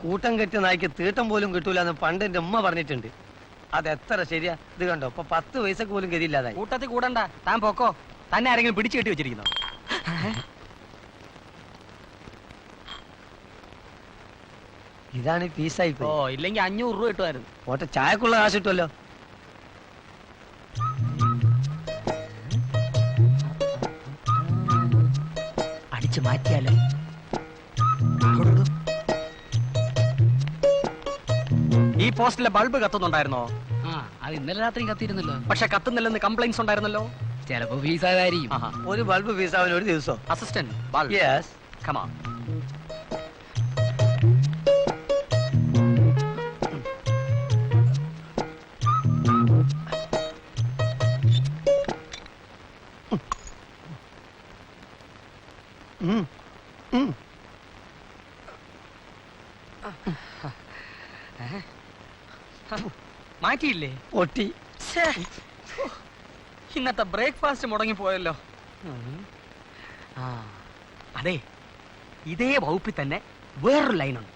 കൂട്ടം കെട്ടിയ നായ്ക്ക് തീട്ടം പോലും കിട്ടൂല എന്ന് പണ്ട് എന്റെ ഉമ്മ പറഞ്ഞിട്ടുണ്ട്. അത് എത്ര ശരിയാ? ഇത് കണ്ടോ, ഇപ്പൊ 10 പൈസക്ക് പോലും ഗതിയില്ലാതായി. കൂട്ടത്തിൽ കൂടണ്ട, താൻ പൊക്കോ. തന്നെ ആരെങ്കിലും പിടിച്ചു കെട്ടി വെച്ചിരിക്കുന്നോ? ഇതാണ് പീസായി. ഓ, ഇല്ലെങ്കിൽ 500 രൂപ കിട്ടുമായിരുന്നു. ഓട്ടെ, ചായക്കുള്ള കാശ് കിട്ടുമല്ലോ. അടിച്ചു മാറ്റിയാലോ? ഈ പോസ്റ്റിലെ ബൾബ് കത്തുന്നുണ്ടായിരുന്നോ? അത് ഇന്നലെ രാത്രി കത്തിയിരുന്നല്ലോ. പക്ഷെ കത്തുന്നില്ലെന്ന് കംപ്ലൈന്റ്സ് ഉണ്ടായിരുന്നല്ലോ. ചിലപ്പോ ഫീസാകായിരിക്കും. ഒരു ബൾബ് പീസാവാൻ ഒരു ദിവസം. Assistant bulb. Yes, come on. മാറ്റിയില്ലേ? പൊട്ടി. ഇന്നത്തെ ബ്രേക്ക്ഫാസ്റ്റ് മുടങ്ങിപ്പോയല്ലോ. അതെ, ഇതേ വകുപ്പിൽ തന്നെ വേറൊരു ലൈനുണ്ട്.